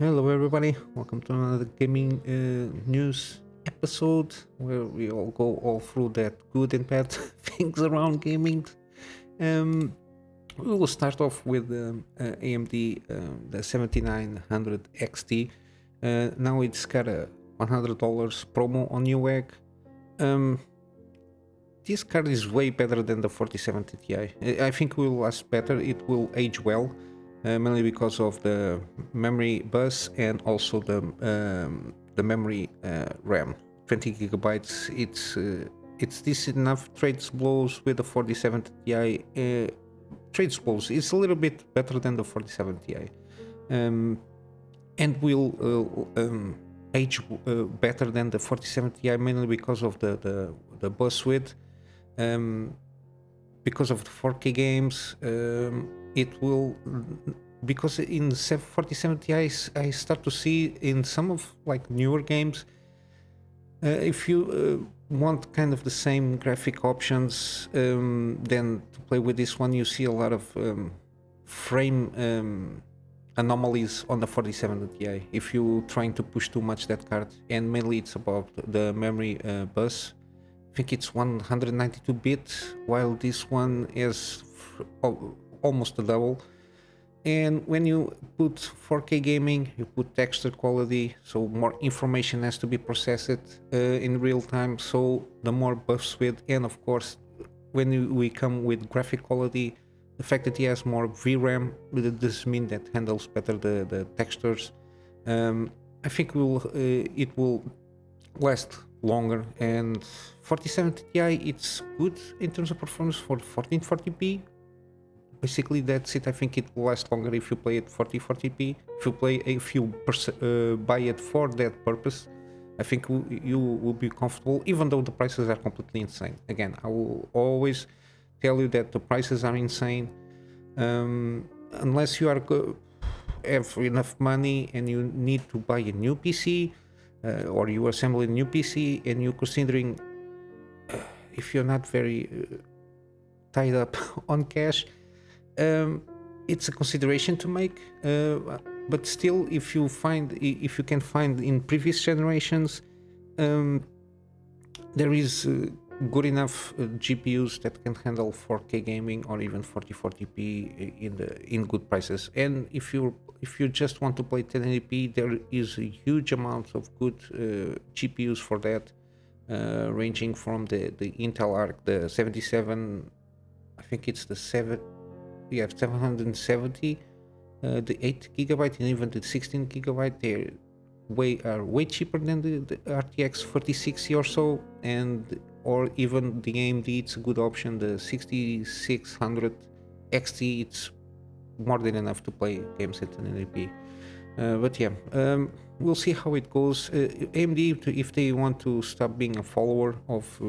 Hello, everybody. Welcome to another gaming news episode where we all go all through that good and bad things around gaming. Um, we will start off with AMD, the 7900 XT. Now it's got a $100 promo on Newegg. Um, this card is way better than the 4070 Ti. I think it will last better. It will age well, mainly because of the memory bus and also the memory RAM. 20 gigabytes. It's decent enough. Trades blows with the 4070 Ti. Trades blows. It's a little bit better than the 4070 Ti, and will age better than the 4070 Ti, mainly because of the bus width. Because of the 4K games, it will, because in the 4070 I start to see in some of like newer games, if you want kind of the same graphic options, then to play with this one, you see a lot of frame anomalies on the 4070 Ti if you're trying to push too much that card, and mainly it's about the memory bus. I think it's 192-bit, while this one is almost a double. And when you put 4K gaming, you put texture quality, so more information has to be processed in real time, so the more buffs with, and of course, when we come with graphic quality, the fact that he has more VRAM, this means that handles better the textures. I think it will last longer, and 4070 Ti, it's good in terms of performance for 1440p. Basically that's it. I think it will last longer if you play at 4040p. If you buy it for that purpose, I think you will be comfortable, even though the prices are completely insane. Again, I will always tell you that the prices are insane, unless you have enough money and you need to buy a new PC, or you assemble a new PC and you're considering, if you're not very tied up on cash, it's a consideration to make. But still, if you can find in previous generations, there is good enough GPUs that can handle 4K gaming or even 4040p in good prices. And if you just want to play 1080p, there is a huge amount of good GPUs for that, ranging from the Intel Arc, the 77, I think it's the 770, the 8 gigabyte, and even the 16 gigabyte. They are way cheaper than the RTX 3060 or so, or even the AMD. It's a good option. The 6600 XT, it's more than enough to play games at 1080p. But yeah, we'll see how it goes. AMD, if they want to stop being a follower of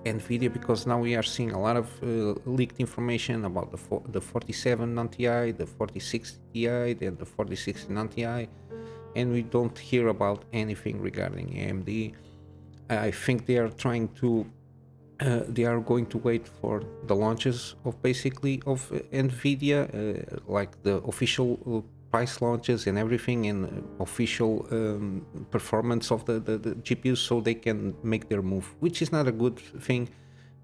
Nvidia, because now we are seeing a lot of leaked information about the 47 non-Ti, the 4060 Ti, and the 4060 non-Ti, and we don't hear about anything regarding AMD. I think they are trying to they are going to wait for the launches of Nvidia, like the official price launches and everything, and official performance of the GPUs, so they can make their move, which is not a good thing.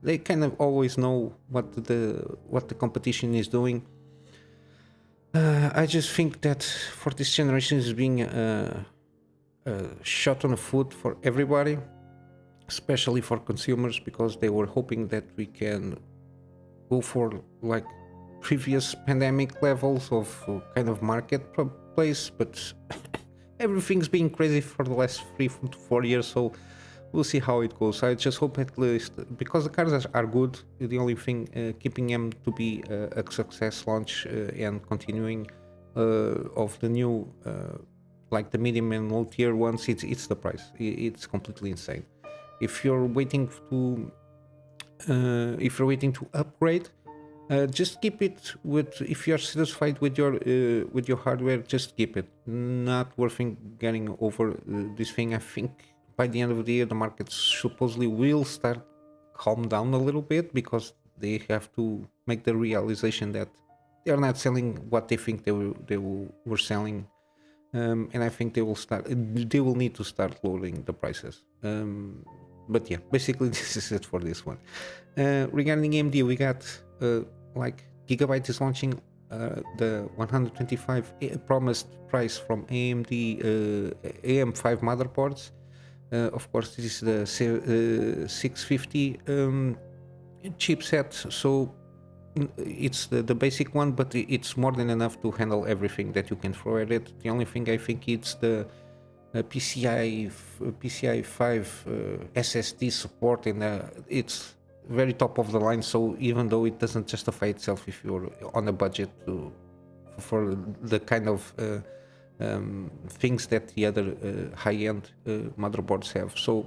They kind of always know what the competition is doing. I just think that for this generation is being a shot on the foot for everybody, especially for consumers, because they were hoping that we can go for like previous pandemic levels of kind of marketplace, but everything's been crazy for the last 3 to 4 years, so we'll see how it goes. I just hope, at least, because the cards are good, the only thing keeping them to be a success launch and continuing of the new like the medium and low tier ones, it's the price. It's completely insane. If you're waiting to upgrade, just keep it with. If you're satisfied with your hardware, just keep it. Not worth getting over this thing. I think by the end of the year, the market supposedly will start calm down a little bit, because they have to make the realization that they are not selling what they think they were selling and I think they will need to start lowering the prices. But yeah, basically this is it for this one. Regarding AMD, we got like Gigabyte is launching the 125 promised price from AMD AM5 motherboards. Of course, this is the 650 chipset, so it's the basic one, but it's more than enough to handle everything that you can throw at it. The only thing I think it's the PCI 5 SSD support, and it's very top of the line. So even though it doesn't justify itself if you're on a budget for the kind of things that the other high-end motherboards have. So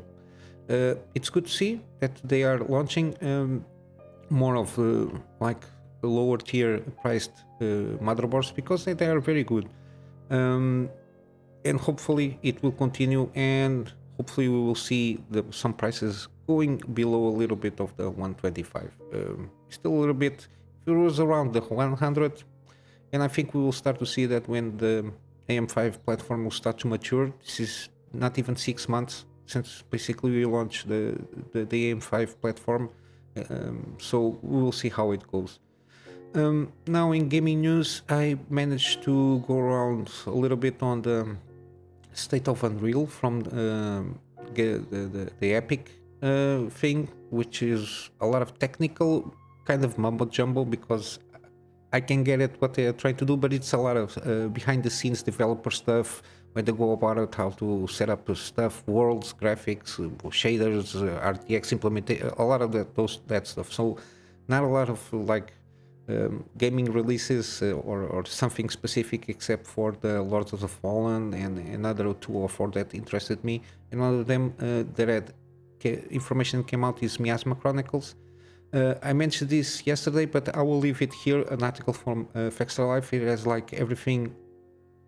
it's good to see that they are launching more of like lower tier priced motherboards, because they are very good, and hopefully it will continue, and hopefully we will see some prices going below a little bit of the 125, still a little bit. It was around the 100, and I think we will start to see that when the AM5 platform will start to mature. This is not even 6 months since basically we launched the AM5 platform. So we will see how it goes. Now in gaming news, I managed to go around a little bit on the state of Unreal from the Epic thing, which is a lot of technical kind of mumbo jumbo, because I can get at what they are trying to do, but it's a lot of behind the scenes developer stuff, where they go about it, how to set up stuff, worlds, graphics, shaders, RTX implementation, a lot of that stuff. So not a lot of like gaming releases or something specific, except for the Lords of the Fallen and another 2 or 4 that interested me. And one of them that information came out is Miasma Chronicles. I mentioned this yesterday, but I will leave it here, an article from Extra Life. It has like everything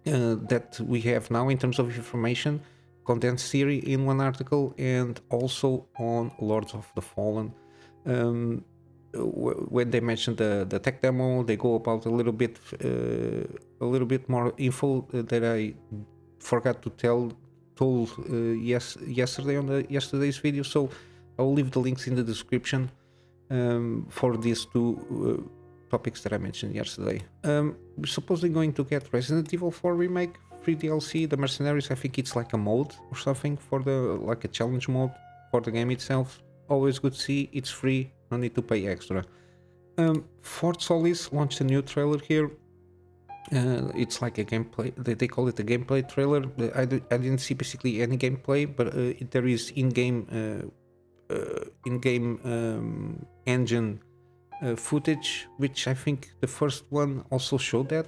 that we have now in terms of information, condensed theory in one article, and also on Lords of the Fallen. When they mention the tech demo, they go about a little bit more info that I forgot to told yesterday on yesterday's video. So I will leave the links in the description for these two topics that I mentioned yesterday. We're supposedly going to get Resident Evil 4 Remake, free DLC, the Mercenaries. I think it's like a mode or something for like a challenge mode for the game itself. Always good to see. It's free, no need to pay extra. Fort Solis launched a new trailer here. It's like a gameplay. They call it a gameplay trailer. I didn't see basically any gameplay, but there is in-game engine footage, which I think the first one also showed that.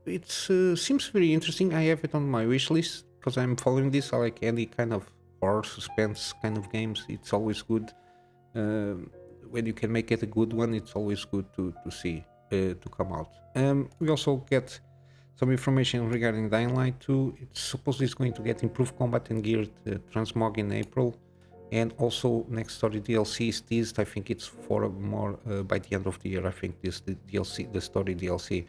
It seems very interesting. I have it on my wish list because I'm following this. I like any kind of horror suspense kind of games. It's always good when you can make it a good one. It's always good to see to come out. We also get some information regarding Dying Light 2. It's supposedly going to get improved combat and geared transmog in April. And also next story DLC is teased. I think it's 4 more by the end of the year. I think this the DLC, the story DLC.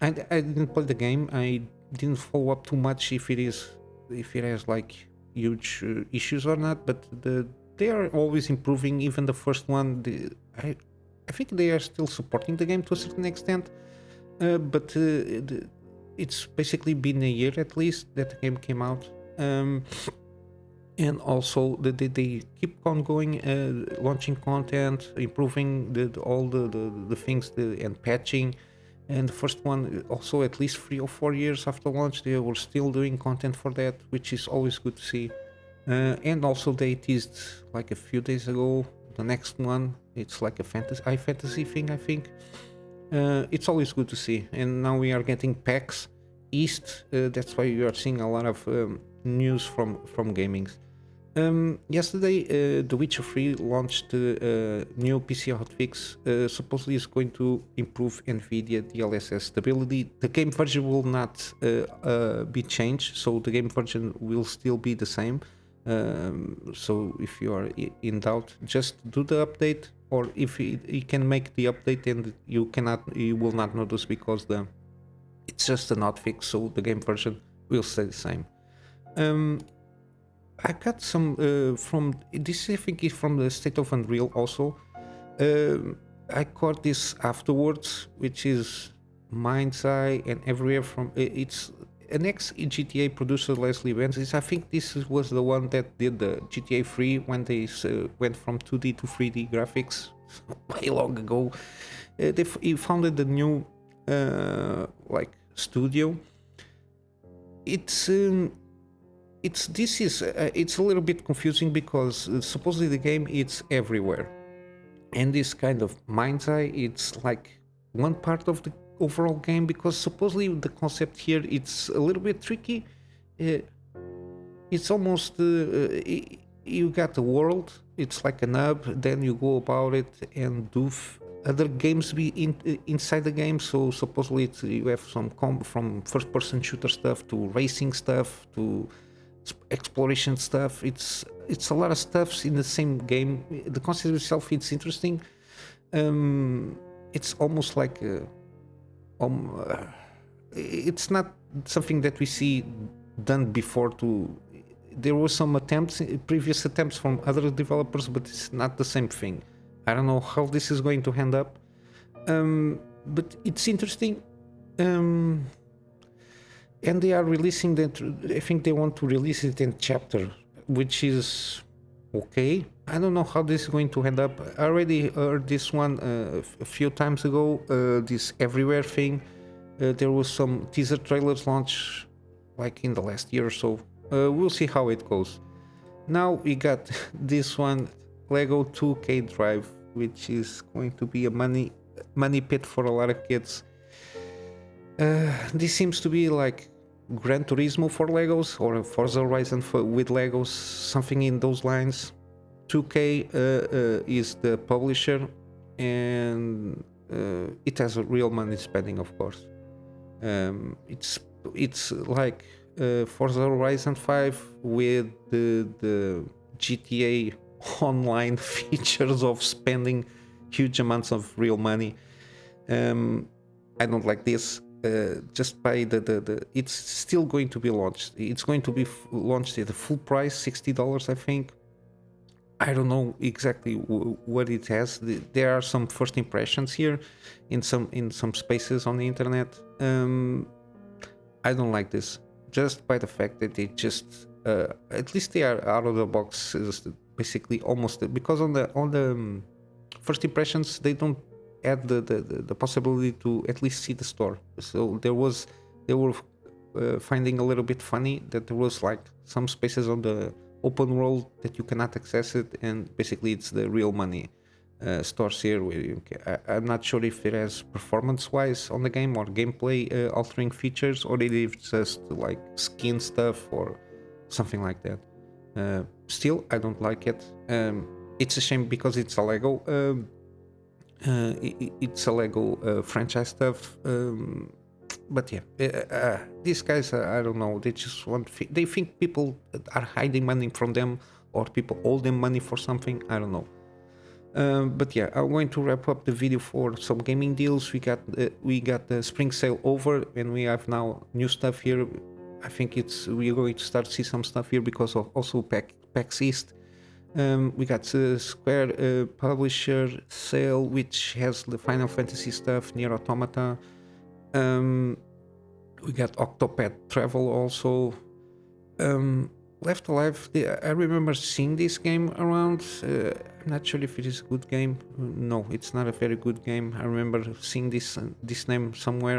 I didn't play the game. I didn't follow up too much if it has like huge issues or not. But they are always improving. Even the first one, I think they are still supporting the game to a certain extent. But it's basically been a year at least that the game came out. And also they keep on going, launching content, improving all the things and patching. And the first one also, at least 3 or 4 years after launch, they were still doing content for that, which is always good to see. And also they teased like a few days ago the next one. It's like a fantasy thing, I think. It's always good to see. And now we are getting PAX East. That's why you are seeing a lot of news from gaming. Yesterday, The Witcher 3 launched a new PC hotfix. Supposedly is going to improve NVIDIA DLSS stability. The game version will not be changed, so the game version will still be the same. So if you are in doubt, just do the update, or if you can make the update and you will not notice because It's just a hotfix, so the game version will stay the same. Um, I got some from this. I think is from the State of Unreal also. I caught this afterwards, which is MindsEye and everywhere from. It's an ex GTA producer, Leslie Benzies. I think this was the one that did the GTA 3 when they went from 2D to 3D graphics way long ago. He founded the new like studio. It's it's a little bit confusing because supposedly the game it's everywhere, and this kind of MindsEye it's like one part of the overall game, because supposedly the concept here it's a little bit tricky. It's almost you got the world, it's like an hub, then you go about it and do other games be inside the game. So supposedly you have some from first person shooter stuff to racing stuff to exploration stuff. It's a lot of stuffs in the same game. The concept itself it's interesting. It's almost like it's not something that we see done before. There were some previous attempts from other developers, but it's not the same thing. I don't know how this is going to end up, but it's interesting. And they are releasing that. I think they want to release it in chapter, which is okay. I don't know how this is going to end up. I already heard this one a few times ago. This everywhere thing. There was some teaser trailers launched like in the last year or so. We'll see how it goes. Now we got this one, Lego 2K Drive, which is going to be a money pit for a lot of kids. This seems to be like Gran Turismo for Legos, or Forza Horizon with Legos, something in those lines. 2K is the publisher, and it has a real money spending, of course. It's like Forza Horizon 5 with the GTA online features of spending huge amounts of real money. I don't like this. Just by the it's still going to be launched. It's going to be launched at the full price, $60, I think. I don't know exactly what it has. There are some first impressions here in some spaces on the internet. I don't like this, just by the fact that they just at least they are out of the box, basically almost, because on the first impressions they don't add the possibility to at least see the store. So they were finding a little bit funny that there was like some spaces on the open world that you cannot access it, and basically it's the real money stores here where I'm not sure if it has performance wise on the game or gameplay altering features, or it is just like skin stuff or something like that. Still, I don't like it. It's a shame because it's a Lego it's a Lego franchise stuff, but yeah, these guys, I don't know, they just they think people are hiding money from them, or people owe them money for something. I don't know. But yeah, I'm going to wrap up the video for some gaming deals. We got the spring sale over, and we have now new stuff here. I think we're going to start to see some stuff here because of also PAX East. We got the Square publisher sale, which has the Final Fantasy stuff, Nier Automata. We got Octopath Travel also. Left Alive, I remember seeing this game around. I'm not sure if it is a good game. No, it's not a very good game. I remember seeing this name somehow.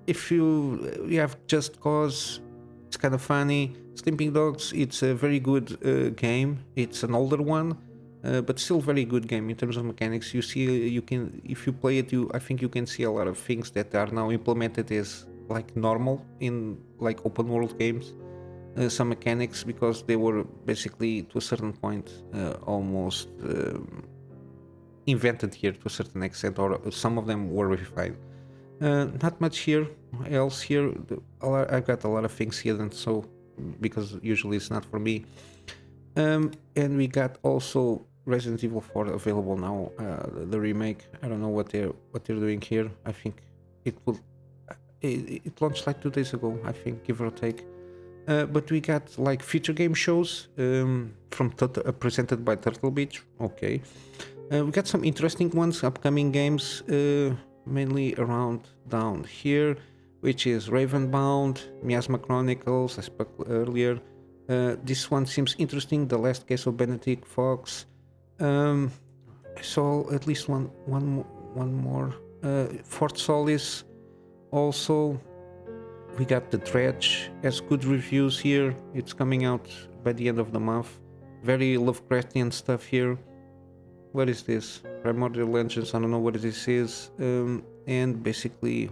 If you have Just Cause, it's kind of funny. Sleeping Dogs, it's a very good game. It's an older one, but still very good game in terms of mechanics. If you play it, I think you can see a lot of things that are now implemented as like normal in like open world games. Some mechanics, because they were basically to a certain point almost invented here to a certain extent, or some of them were refined. Not much else here. I've got a lot of things hidden, so because usually it's not for me. And we got also Resident Evil 4 available now, the remake. I don't know what they're doing here. I think it will it launched like 2 days ago, I think, give or take. But we got like feature game shows from presented by Turtle Beach. Okay, we got some interesting ones, upcoming games, mainly around down here, which is Ravenbound, Miasma Chronicles, I spoke earlier. This one seems interesting, The Last Case of Benedict Fox. I saw at least one more. Fort Solis also. We got The Dredge, has good reviews here. It's coming out by the end of the month. Very Lovecraftian stuff here. What is this? Primordial Legends, I don't know what this is. And basically,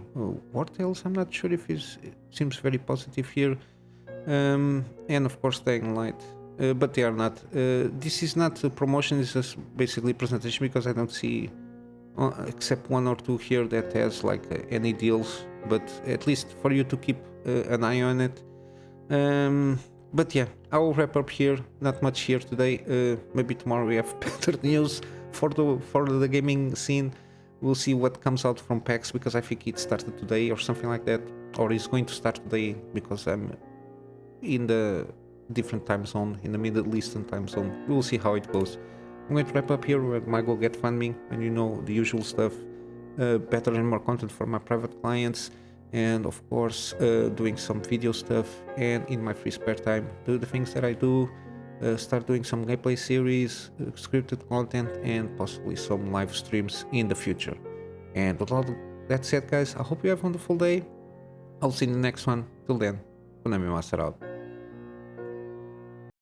War Tales, I'm not sure if it seems very positive here. And of course, Dying Light. But they are not. This is not a promotion, it's just basically presentation, because I don't see except one or two here that has like any deals, but at least for you to keep an eye on it. But yeah, I will wrap up here. Not much here today. Maybe tomorrow we have better news for the gaming scene. We'll see what comes out from PAX, because I think it started today or something like that, or is going to start today, because I'm in the different time zone, in the Middle Eastern time zone. We'll see how it goes. I'm going to wrap up here with my Go Get Funding, and you know, the usual stuff, better and more content for my private clients, and of course doing some video stuff, and in my free spare time do the things that I do, start doing some gameplay series, scripted content, and possibly some live streams in the future. And with all that said, guys, I hope you have a wonderful day. I'll see you in the next one. Till then, Kunamy Master out.